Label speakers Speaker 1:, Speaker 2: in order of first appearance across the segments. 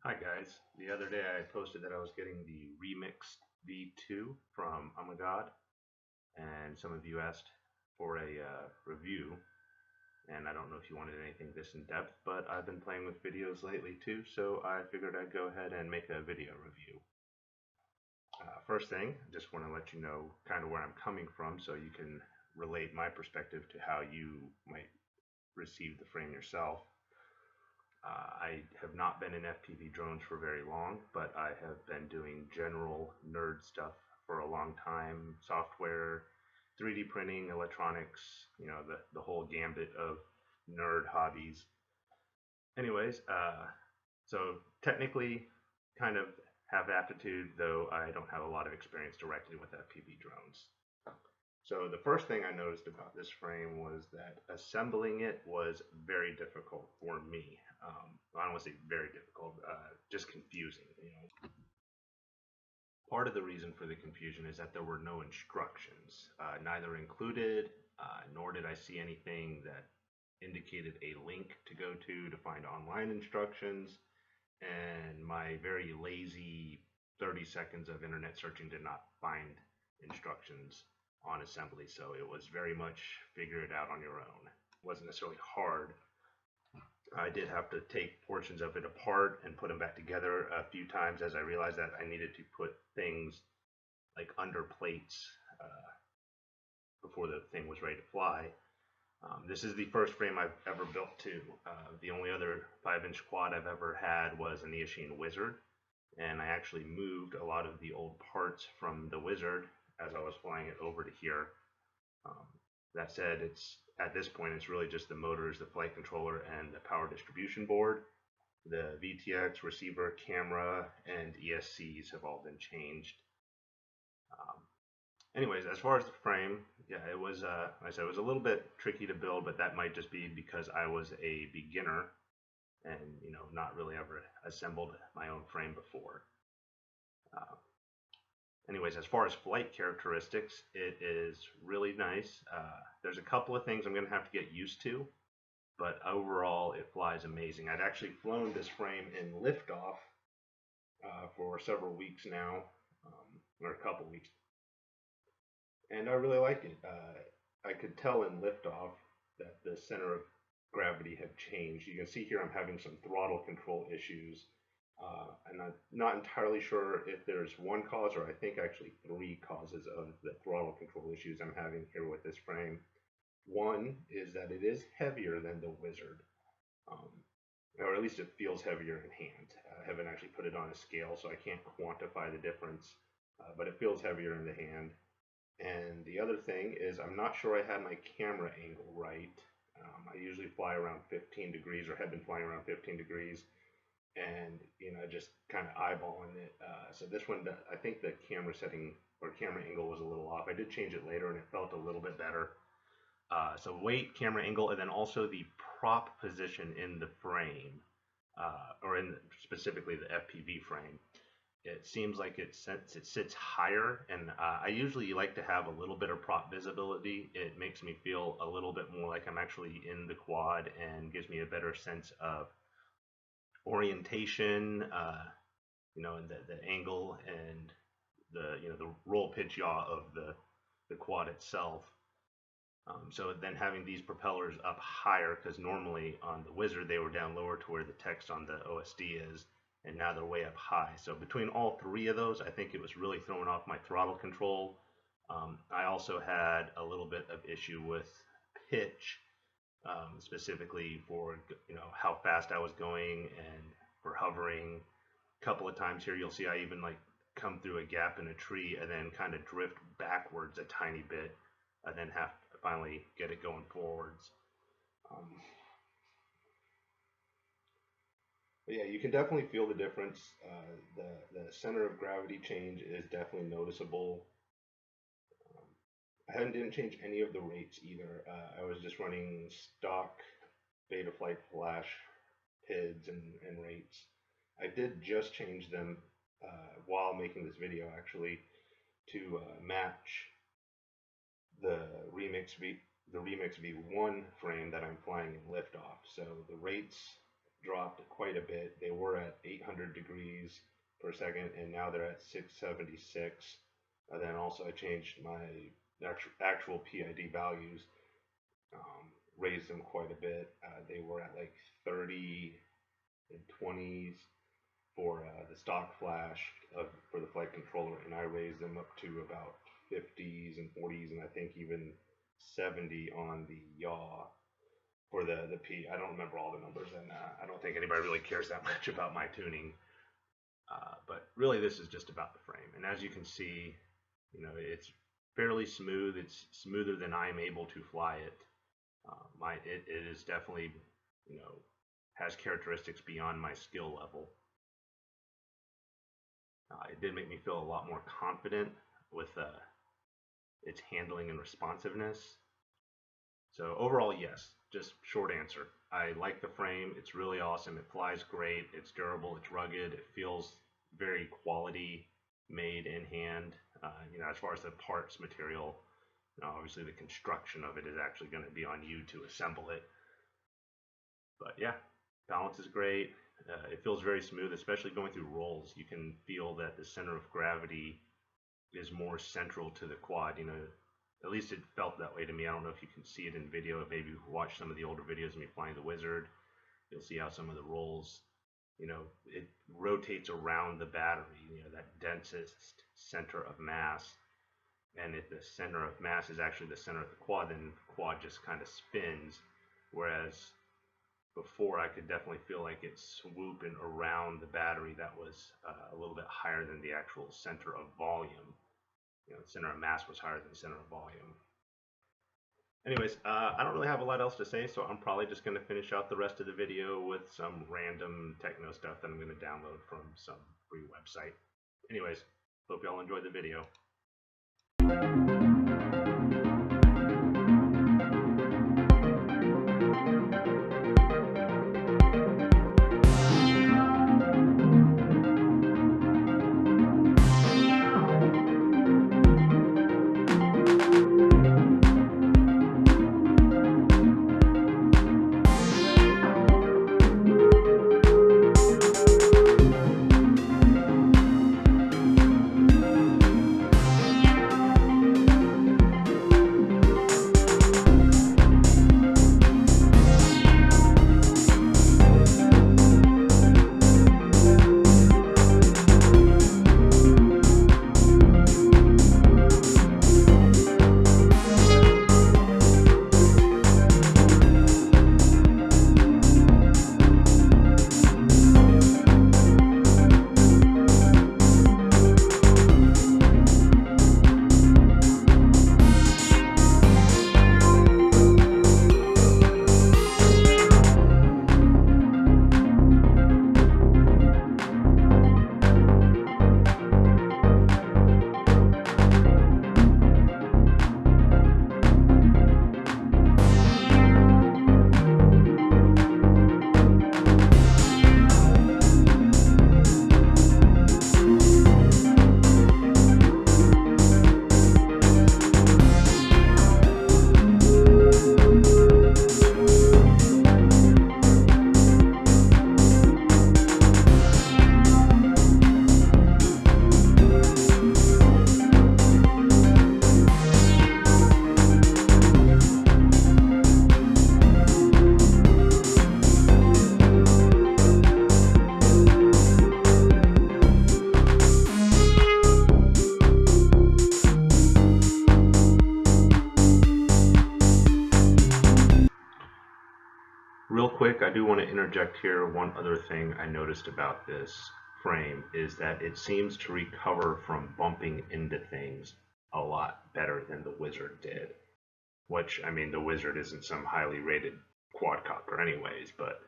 Speaker 1: Hi guys. The other day I posted that I was getting the Remix V2 from Amagod, and some of you asked for a review, and I don't know if you wanted anything this in depth, but I've been playing with videos lately too, so I figured I'd go ahead and make a video review. First thing, I just want to let you know kind of where I'm coming from so you can relate my perspective to how you might receive the frame yourself. I have not been in FPV drones for very long, but I have been doing general nerd stuff for a long time. Software, 3D printing, electronics, the whole gambit of nerd hobbies. Anyways, so technically kind of have aptitude, though I don't have a lot of experience directly with FPV drones. So the first thing I noticed about this frame was that assembling it was very difficult for me. I don't want to say very difficult, just confusing. Part of the reason for the confusion is that there were no instructions, neither included, nor did I see anything that indicated a link to go to find online instructions. And my very lazy 30 seconds of internet searching did not find instructions on assembly, so it was very much figure it out on your own. It wasn't necessarily hard. I did have to take portions of it apart and put them back together a few times as I realized that I needed to put things like under plates before the thing was ready to fly. This is the first frame I've ever built too. The only other 5-inch quad I've ever had was an Eachine Wizard, and I actually moved a lot of the old parts from the Wizard as I was flying it over to here. That said, at this point it's really just the motors, the flight controller, and the power distribution board. The VTX, receiver, camera, and ESCs have all been changed. Anyways, as far as the frame, yeah, it was, like I said, it was a little bit tricky to build, but that might just be because I was a beginner and, not really ever assembled my own frame before. Anyways, as far as flight characteristics, it is really nice. There's a couple of things I'm going to have to get used to, but overall it flies amazing. I'd actually flown this frame in liftoff for several weeks now, or a couple weeks, and I really like it. I could tell in liftoff that the center of gravity had changed. You can see here I'm having some throttle control issues, and I'm not entirely sure if there's one cause or I think actually three causes of the throttle control issues I'm having here with this frame. One is that it is heavier than the Wizard, um, or at least it feels heavier in hand. I haven't actually put it on a scale, so I can't quantify the difference, but it feels heavier in the hand. And the other thing is I'm not sure I had my camera angle right. I usually fly around 15 degrees or have been flying around 15 degrees, and just kind of eyeballing it. So this one, I think the camera setting or camera angle was a little off. I did change it later and it felt a little bit better. So weight, camera angle, and then also the prop position in the frame, or in specifically the FPV frame. It seems like it sits higher, and I usually like to have a little bit of prop visibility. It makes me feel a little bit more like I'm actually in the quad and gives me a better sense of orientation, and the angle and the roll pitch yaw of the quad itself. So then having these propellers up higher, because normally on the Wizard they were down lower to where the text on the OSD is, and now they're way up high. So between all three of those, I think it was really throwing off my throttle control. I also had a little bit of issue with pitch, specifically for how fast I was going and for hovering. A couple of times here, you'll see I even like come through a gap in a tree and then kind of drift backwards a tiny bit, and then have to finally get it going forwards. But yeah, you can definitely feel the difference. The center of gravity change is definitely noticeable. I didn't change any of the rates either. I was just running stock Betaflight Flash PIDs and rates. I did just change them while making this video actually to match the Remix V1 frame that I'm flying in liftoff. So the rates dropped quite a bit. They were at 800 degrees per second, and now they're at 676. Then also I changed my actual PID values, raised them quite a bit. They were at like 30 and 20s for the stock flash for the flight controller, and I raised them up to about 50s and 40s, and I think even 70 on the yaw for the P. I don't remember all the numbers, and I don't think anybody really cares that much about my tuning. But really, this is just about the frame, and as you can see, it's fairly smooth. It's smoother than I'm able to fly it. It is definitely, has characteristics beyond my skill level. It did make me feel a lot more confident with its handling and responsiveness. So overall, yes, just short answer. I like the frame. It's really awesome. It flies great. It's durable. It's rugged. It feels very quality made in hand. As far as the parts material, obviously the construction of it is actually going to be on you to assemble it. But yeah, balance is great. It feels very smooth, especially going through rolls. You can feel that the center of gravity is more central to the quad. At least it felt that way to me. I don't know if you can see it in video. Maybe if you watch some of the older videos of me flying the Wizard, you'll see how some of the rolls, it rotates around the battery, that densest center of mass. And if the center of mass is actually the center of the quad, then the quad just kind of spins. Whereas before, I could definitely feel like it's swooping around the battery that was a little bit higher than the actual center of volume. The center of mass was higher than the center of volume. Anyways, I don't really have a lot else to say, so I'm probably just going to finish out the rest of the video with some random techno stuff that I'm going to download from some free website. Anyways, hope y'all enjoyed the video. Real quick, I do want to interject here. One other thing I noticed about this frame is that it seems to recover from bumping into things a lot better than the Wizard did. Which, I mean, the Wizard isn't some highly rated quadcopter anyways, but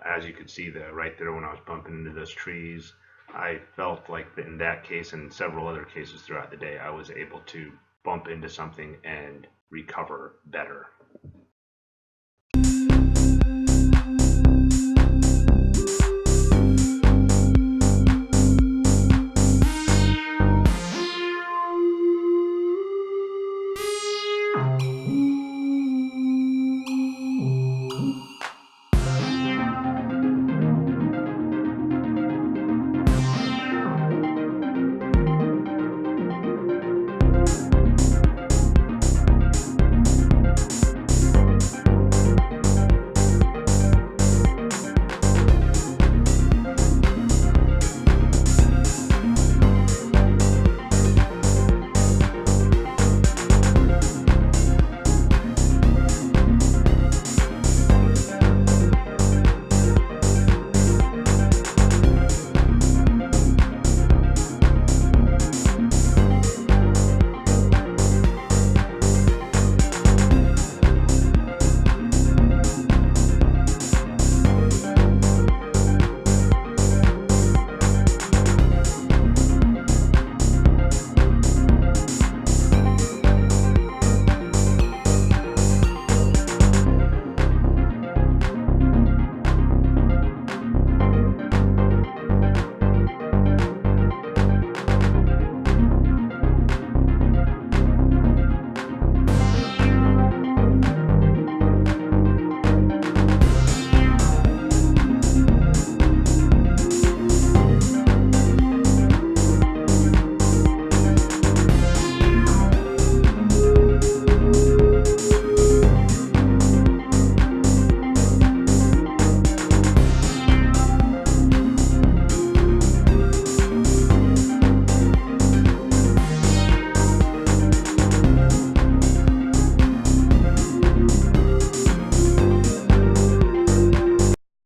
Speaker 1: as you could see there, right there when I was bumping into those trees, I felt like in that case and several other cases throughout the day, I was able to bump into something and recover better.